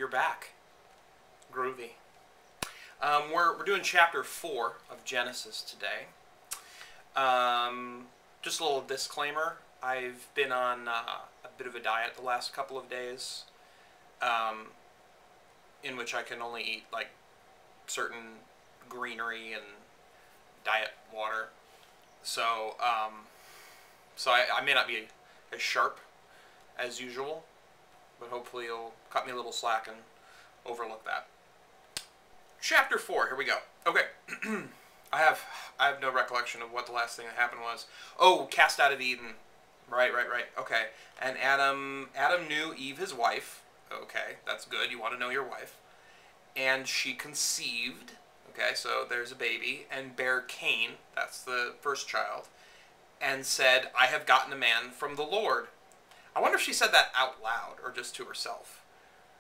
back. Groovy. We're doing chapter 4 of Genesis today. Just a little disclaimer. I've been on a bit of a diet the last couple of days, in which I can only eat like certain greenery and diet water. So, I may not be as sharp as usual, but hopefully you'll cut me a little slack and overlook that. Chapter 4, here we go. Okay. I have no recollection of what the last thing that happened was. Oh, cast out of Eden. Right. Okay. And Adam knew Eve, his wife. Okay, that's good. You want to know your wife. And she conceived. Okay, so there's a baby. And bare Cain, that's the first child, and said, I have gotten a man from the Lord. I wonder if she said that out loud or just to herself.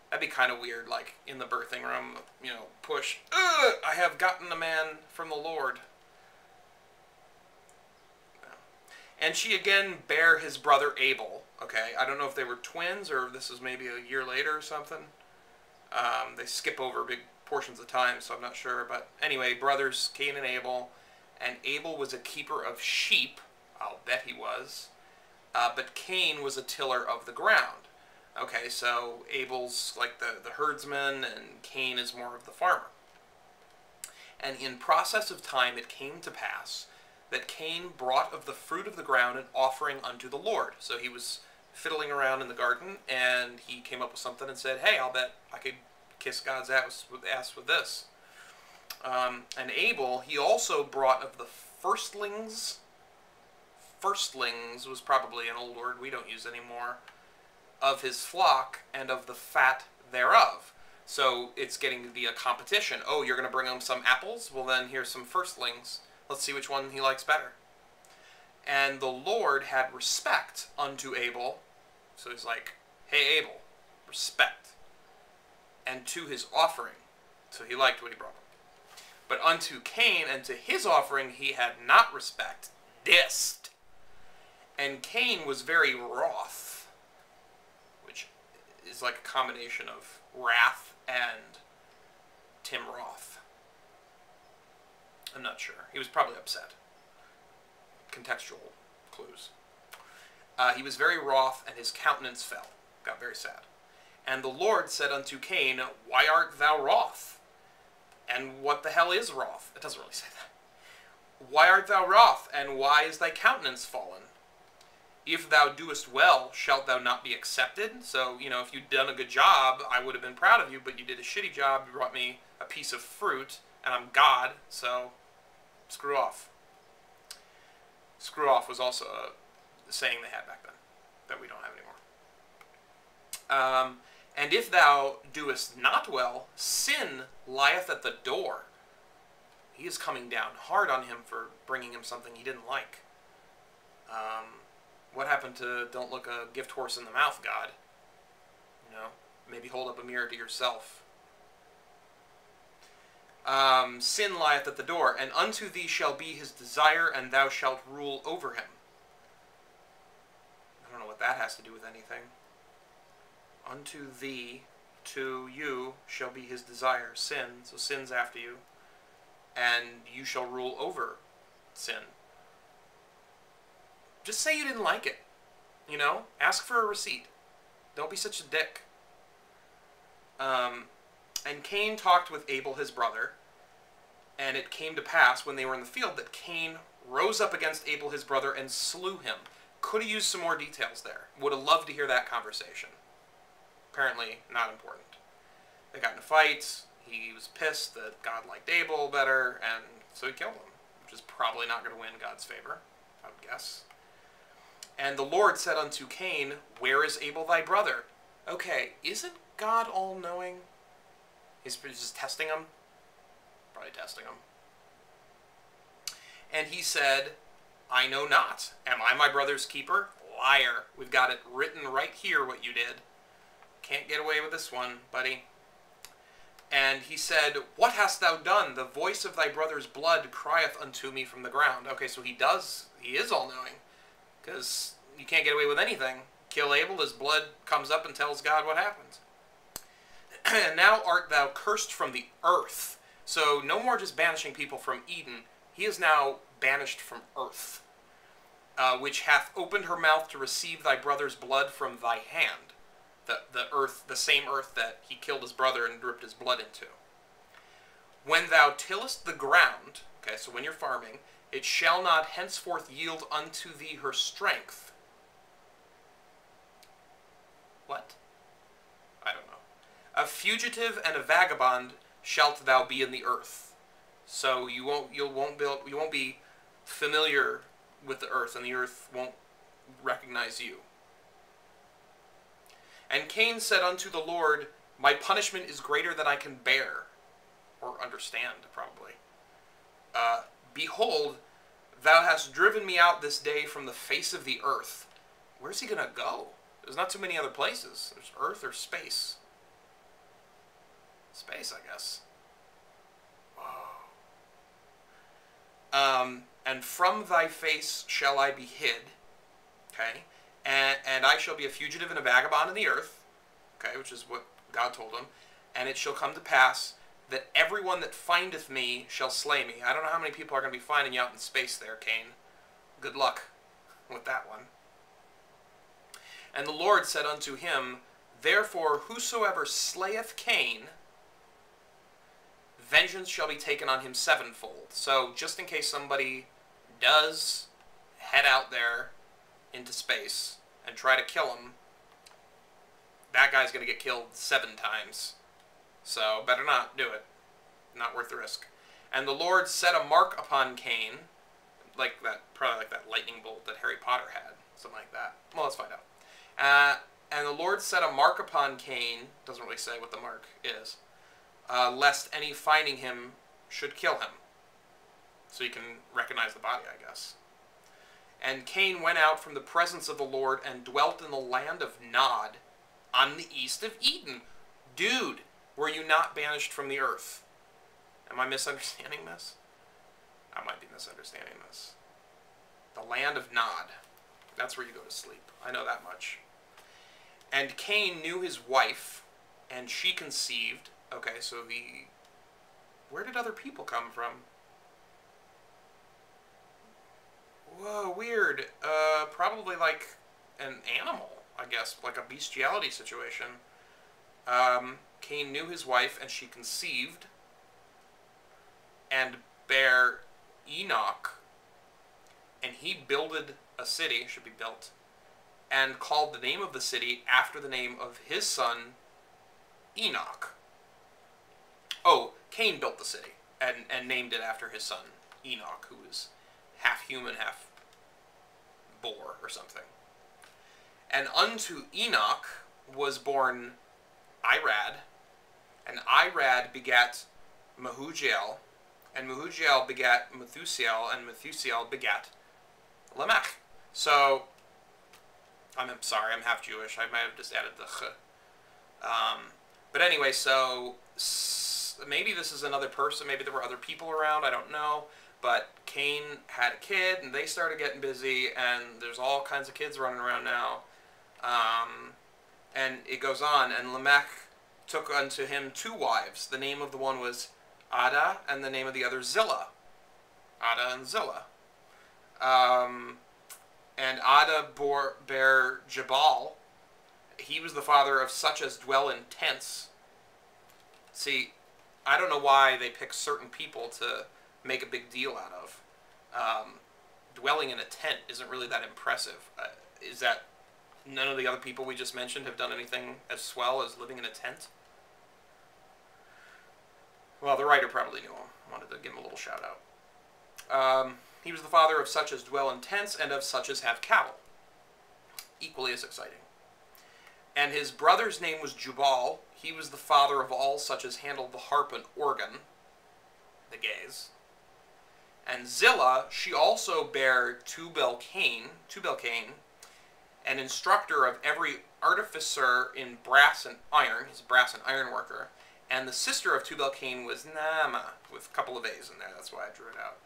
That'd be kind of weird, like, in the birthing room, you know, push, I have gotten a man from the Lord. And she again bare his brother Abel. Okay, I don't know if they were twins or this is maybe a year later or something. They skip over big portions of time, so I'm not sure. But anyway, brothers Cain and Abel. And Abel was a keeper of sheep. I'll bet he was. But Cain was a tiller of the ground. Okay, so Abel's like the herdsman, and Cain is more of the farmer. And in process of time it came to pass that Cain brought of the fruit of the ground an offering unto the Lord. So he was fiddling around in the garden, and he came up with something and said, hey, I'll bet I could kiss God's ass with this. And Abel, he also brought of the firstlings. Firstlings was probably an old word we don't use anymore. Of his flock and of the fat thereof. So it's getting to be a competition. Oh, you're going to bring him some apples? Well, then here's some firstlings. Let's see which one he likes better. And the Lord had respect unto Abel. So he's like, hey, Abel, respect. And to his offering. So he liked what he brought him. But unto Cain and to his offering he had not respect. Dist. And Cain was very wroth, which is like a combination of wrath and Tim Roth. I'm not sure. He was probably upset. Contextual clues. He was very wroth, and his countenance fell. Got very sad. And the Lord said unto Cain, why art thou wroth? And what the hell is wroth? It doesn't really say that. Why art thou wroth, and why is thy countenance fallen? If thou doest well, shalt thou not be accepted? So, you know, if you'd done a good job, I would have been proud of you, but you did a shitty job, you brought me a piece of fruit, and I'm God, so screw off. Screw off was also a saying they had back then, that we don't have anymore. And if thou doest not well, sin lieth at the door. He is coming down hard on him for bringing him something he didn't like. What happened to don't look a gift horse in the mouth, God? You know, maybe hold up a mirror to yourself. Sin lieth at the door, and unto thee shall be his desire, and thou shalt rule over him. I don't know what that has to do with anything. Unto thee, to you, shall be his desire. Sin, so sin's after you. And you shall rule over sin. Just say you didn't like it. You know? Ask for a receipt. Don't be such a dick. And Cain talked with Abel his brother, and it came to pass when they were in the field that Cain rose up against Abel his brother and slew him. Could have used some more details there. Would have loved to hear that conversation. Apparently not important. They got in a fight. He was pissed that God liked Abel better, and so he killed him, which is probably not going to win God's favor, I would guess. And the Lord said unto Cain, where is Abel thy brother? Okay, isn't God all-knowing? He's just testing him? Probably testing him. And he said, I know not. Am I my brother's keeper? Liar. We've got it written right here what you did. Can't get away with this one, buddy. And he said, what hast thou done? The voice of thy brother's blood crieth unto me from the ground. Okay, so he is all-knowing. Because you can't get away with anything. Kill Abel, his blood comes up and tells God what happens. And now art thou cursed from the earth. So no more just banishing people from Eden. He is now banished from earth, which hath opened her mouth to receive thy brother's blood from thy hand. The earth, the same earth that he killed his brother and dripped his blood into. When thou tillest the ground, okay, so when you're farming, it shall not henceforth yield unto thee her strength. What? I don't know. A fugitive and a vagabond shalt thou be in the earth. So you won't be familiar with the earth, and the earth won't recognize you. And Cain said unto the Lord, my punishment is greater than I can bear, or understand, probably. Behold, thou hast driven me out this day from the face of the earth. Where's he going to go? There's not too many other places. There's earth or space. Space, I guess. Whoa. And from thy face shall I be hid. Okay. And I shall be a fugitive and a vagabond in the earth. Okay, which is what God told him. And it shall come to pass that everyone that findeth me shall slay me. I don't know how many people are going to be finding you out in space there, Cain. Good luck with that one. And the Lord said unto him, therefore whosoever slayeth Cain, vengeance shall be taken on him sevenfold. So just in case somebody does head out there into space and try to kill him, that guy's going to get killed 7 times. So better not do it. Not worth the risk. And the Lord set a mark upon Cain, like that, probably like that lightning bolt that Harry Potter had, something like that. Well, let's find out. And the Lord set a mark upon Cain, doesn't really say what the mark is, lest any finding him should kill him. So you can recognize the body, I guess. And Cain went out from the presence of the Lord and dwelt in the land of Nod, on the east of Eden. Dude, were you not banished from the earth? Am I misunderstanding this? I might be misunderstanding this. The land of Nod. That's where you go to sleep. I know that much. And Cain knew his wife, and she conceived. Okay, so where did other people come from? Whoa, weird. Probably like an animal, I guess, like a bestiality situation. Cain knew his wife, and she conceived, and bare Enoch, and he builded a city, should be built, and called the name of the city after the name of his son, Enoch. Oh, Cain built the city, and named it after his son, Enoch, who was half human, half boar, or something. And unto Enoch was born Irad, and Irad begat Mehujael, and Mehujael begat Methusael, and Methusael begat Lamech. So, I'm sorry, I'm half Jewish. I might have just added the ch. But anyway, so maybe this is another person. Maybe there were other people around. I don't know. But Cain had a kid, and they started getting busy, and there's all kinds of kids running around now. And it goes on, and Lamech took unto him 2 wives. The name of the one was Ada, and the name of the other Zillah. Ada and Zillah. And Ada bare Jabal. He was the father of such as dwell in tents. See, I don't know why they pick certain people to make a big deal out of. Dwelling in a tent isn't really that impressive. Is that none of the other people we just mentioned have done anything as swell as living in a tent? Well, the writer probably knew him. Wanted to give him a little shout out. He was the father of such as dwell in tents and of such as have cattle. Equally as exciting. And his brother's name was Jubal. He was the father of all such as handled the harp and organ, the gays. And Zillah, she also bare Tubal-Cain, an instructor of every artificer in brass and iron. He's a brass and iron worker. And the sister of Tubal-Cain was Naamah, with a couple of A's in there. That's why I drew it out.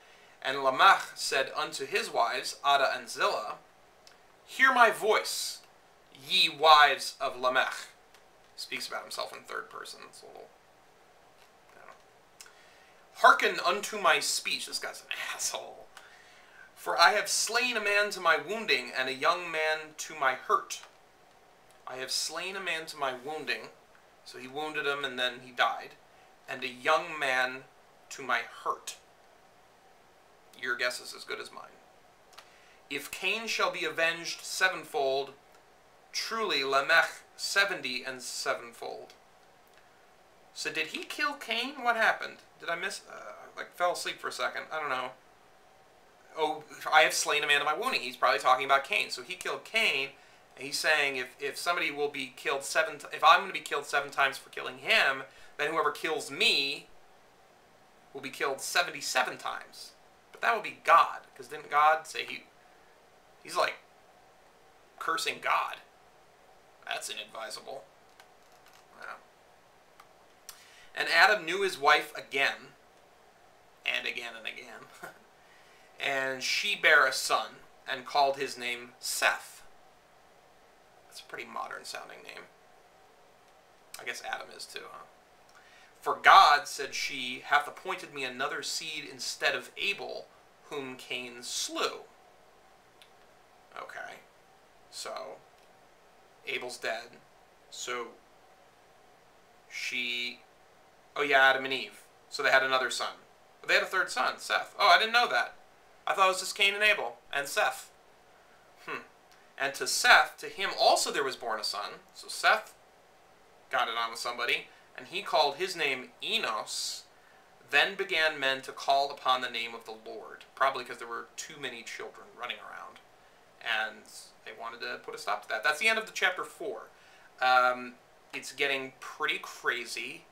And Lamech said unto his wives, Ada and Zillah, hear my voice, ye wives of Lamech. speaks about himself in third person. It's a little... Hearken unto my speech. This guy's an asshole. For I have slain a man to my wounding, and a young man to my hurt. I have slain a man to my wounding. So he wounded him, and then he died. And a young man to my hurt. Your guess is as good as mine. If Cain shall be avenged sevenfold, truly Lamech 70 and sevenfold. So did he kill Cain? What happened? Did I miss... fell asleep for a second. I don't know. Oh, I have slain a man to my wounding. He's probably talking about Cain. So he killed Cain, and he's saying if somebody will be killed if I'm going to be killed 7 times for killing him, then whoever kills me will be killed 77 times. But that would be God, because didn't God say he's like cursing God? That's inadvisable. Wow. And Adam knew his wife again, and again and again, and she bare a son, and called his name Seth. That's a pretty modern sounding name. I guess Adam is too, huh? For God, said she, hath appointed me another seed instead of Abel, whom Cain slew. Okay, so Abel's dead, so she... Oh yeah, Adam and Eve. So they had another son. But they had a third son, Seth. Oh, I didn't know that. I thought it was just Cain and Abel, and Seth. And to Seth, to him also there was born a son. So Seth got it on with somebody, and he called his name Enos. Then began men to call upon the name of the Lord. Probably because there were too many children running around. And they wanted to put a stop to that. That's the end of the chapter 4. It's getting pretty crazy.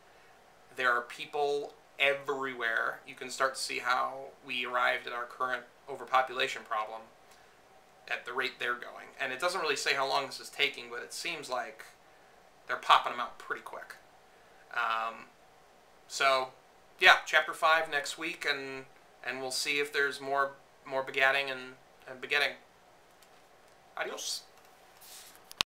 There are people everywhere. You can start to see how we arrived at our current overpopulation problem at the rate they're going. And it doesn't really say how long this is taking, but it seems like they're popping them out pretty quick. So, yeah, chapter 5 next week, and we'll see if there's more begatting and begetting. Adios.